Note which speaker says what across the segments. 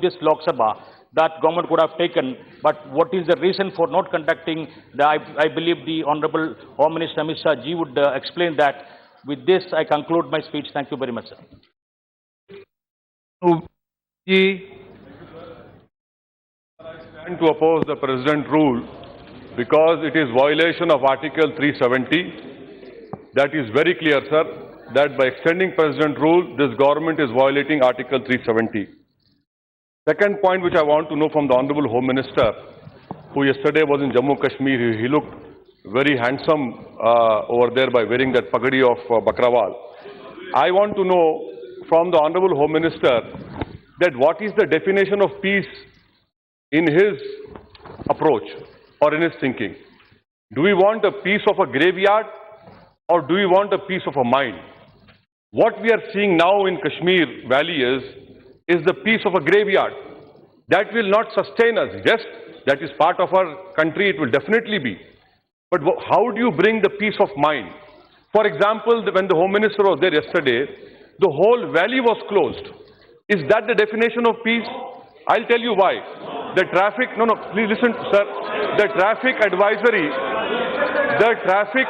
Speaker 1: this Lok Sabha that government could have taken, but what is the reason for not conducting? I believe the Honorable Home Minister Amit Shah ji would explain that. With this, I conclude my speech. Thank you very much, sir.
Speaker 2: And to oppose the President rule because it is violation of Article 370. That is very clear, sir, that by extending President rule, this government is violating Article 370. Second point which I want to know from the Honorable Home Minister, who yesterday was in Jammu Kashmir, he looked very handsome over there by wearing that pagadi of Bakrawal. I want to know from the Honorable Home Minister that what is the definition of peace in his approach or in his thinking. Do we want a peace of a graveyard or do we want a peace of a mind? What we are seeing now in Kashmir Valley is the peace of a graveyard. That will not sustain us. Yes, that is part of our country, it will definitely be. But how do you bring the peace of mind? For example, when the Home Minister was there yesterday, the whole valley was closed. Is that the definition of peace? I'll tell you why. The traffic, please listen, sir. The traffic advisory, the traffic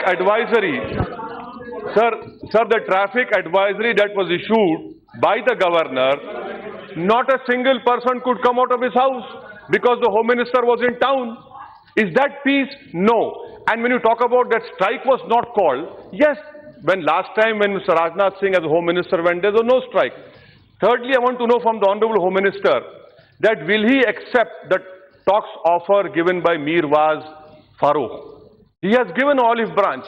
Speaker 2: advisory that was issued by the governor, not a single person could come out of his house because the Home Minister was in town. Is that peace? No. And when you talk about that strike was not called, yes, when last time when Mr. Rajnath Singh as a Home Minister went, there was no strike. Thirdly, I want to know from the Honorable Home Minister that will he accept the talks offer given by Mirwaz Farooq? He has given olive branch.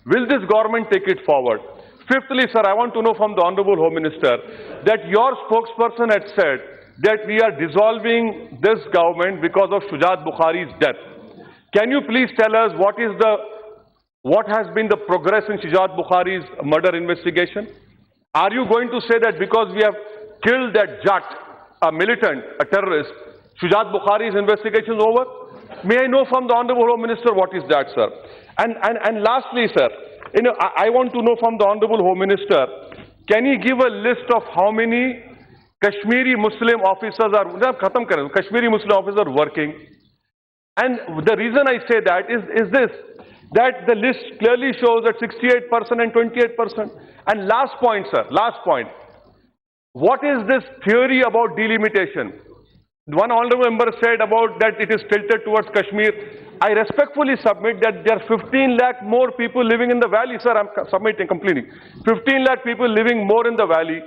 Speaker 2: Will this government take it forward? Fifthly, sir, I want to know from the Honorable Home Minister that your spokesperson had said that we are dissolving this government because of Shujat Bukhari's death. Can you please tell us what has been the progress in Shujat Bukhari's murder investigation? Are you going to say that because we have killed that Jat, a militant, a terrorist, Shujat Bukhari's investigation is over? May I know from the Honorable Home Minister what is that, sir? And lastly, sir, I want to know from the Honorable Home Minister, can he give a list of how many Kashmiri Muslim officers are working? And the reason I say that is this, that the list clearly shows that 68% and 28%. And last point, sir, last point. What is this theory about delimitation? One honorable member said about that it is tilted towards Kashmir. I respectfully submit that there are 15 lakh more people living in the valley, sir. I'm submitting completely. 15 lakh people living more in the valley.